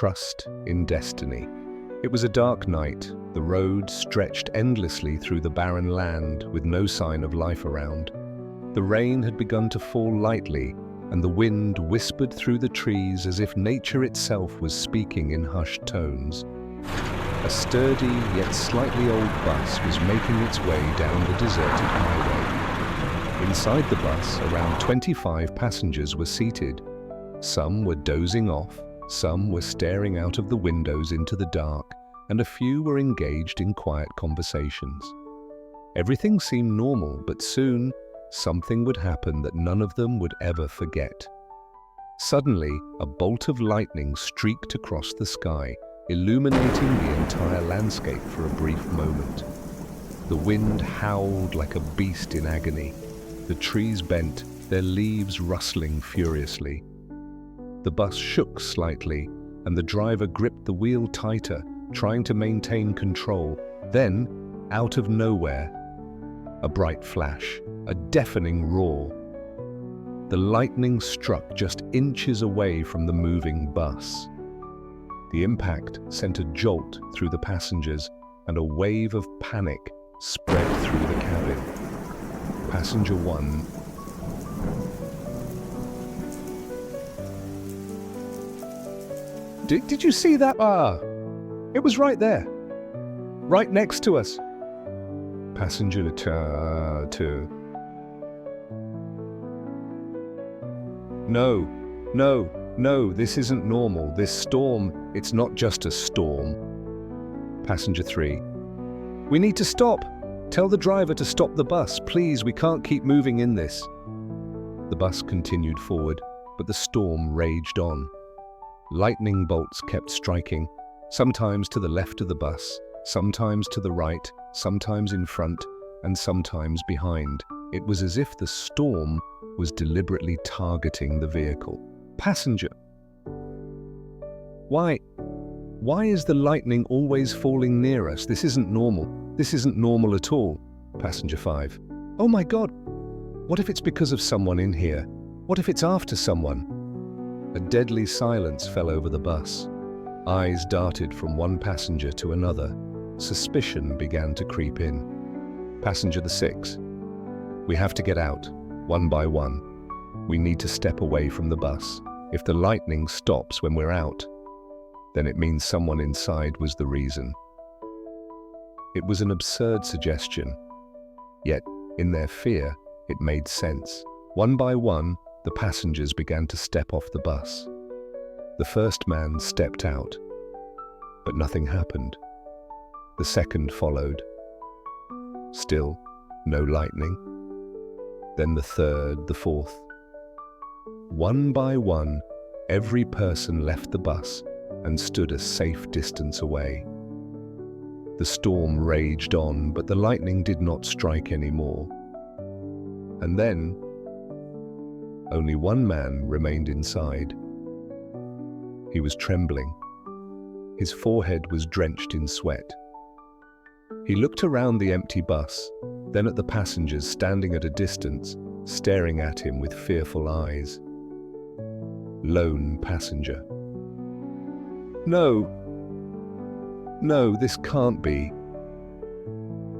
trust in destiny. It was a dark night. The road stretched endlessly through the barren land with no sign of life around. The rain had begun to fall lightly, and the wind whispered through the trees as if nature itself was speaking in hushed tones. A sturdy yet slightly old bus was making its way down the deserted highway. Inside the bus, around 25 passengers were seated. Some were dozing off, some were staring out of the windows into the dark, and a few were engaged in quiet conversations. Everything seemed normal, but soon something would happen that none of them would ever forget. Suddenly, a bolt of lightning streaked across the sky, illuminating the entire landscape for a brief moment. The wind howled like a beast in agony. The trees bent, their leaves rustling furiously. The bus shook slightly, and the driver gripped the wheel tighter, trying to maintain control. Then, out of nowhere, a bright flash, a deafening roar. The lightning struck just inches away from the moving bus. The impact sent a jolt through the passengers, and a wave of panic spread through the cabin. Passenger 1. Did you see that? It was right there. Right next to us. Passenger 2. No, this isn't normal. This storm, it's not just a storm. Passenger 3. We need to stop. Tell the driver to stop the bus. Please, we can't keep moving in this. The bus continued forward, but the storm raged on. Lightning bolts kept striking, sometimes to the left of the bus, sometimes to the right, sometimes in front, and sometimes behind. It was as if the storm was deliberately targeting the vehicle. Passenger. Why is the lightning always falling near us? This isn't normal. This isn't normal at all. Passenger 5. Oh my God! What if it's because of someone in here? What if it's after someone? A deadly silence fell over the bus. Eyes darted from one passenger to another. Suspicion began to creep in. Passenger 6. We have to get out, one by one. We need to step away from the bus. If the lightning stops when we're out, then it means someone inside was the reason. It was an absurd suggestion, yet in their fear, it made sense. One by one, the passengers began to step off the bus. The first man stepped out, but nothing happened. The second followed. Still, no lightning. Then the third, the fourth. One by one, every person left the bus and stood a safe distance away. The storm raged on, but the lightning did not strike anymore. And then, only one man remained inside. He was trembling. His forehead was drenched in sweat. He looked around the empty bus, then at the passengers standing at a distance, staring at him with fearful eyes. Lone passenger. No, this can't be.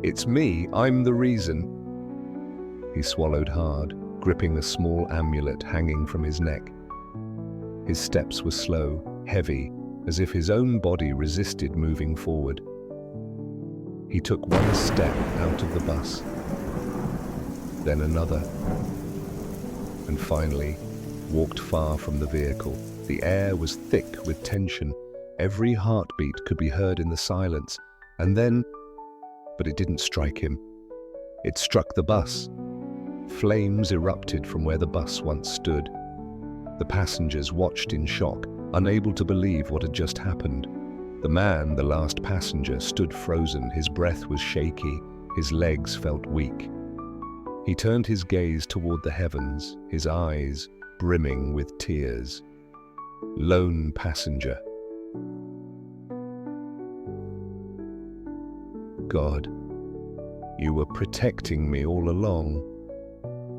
It's me, I'm the reason. He swallowed hard, gripping a small amulet hanging from his neck. His steps were slow, heavy, as if his own body resisted moving forward. He took one step out of the bus, then another, and finally walked far from the vehicle. The air was thick with tension. Every heartbeat could be heard in the silence. And then, but it didn't strike him. It struck the bus. Flames erupted from where the bus once stood. The passengers watched in shock, unable to believe what had just happened. The man, the last passenger, stood frozen. His breath was shaky. His legs felt weak. He turned his gaze toward the heavens, his eyes brimming with tears. Lone passenger. God, you were protecting me all along.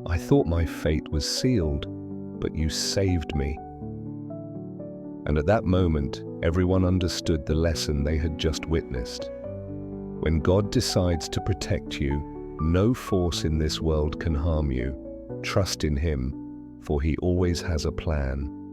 I thought my fate was sealed, but you saved me. And at that moment, Everyone understood the lesson they had just witnessed. When God decides to protect you, no force in this world can harm you. Trust in Him, for He always has a plan.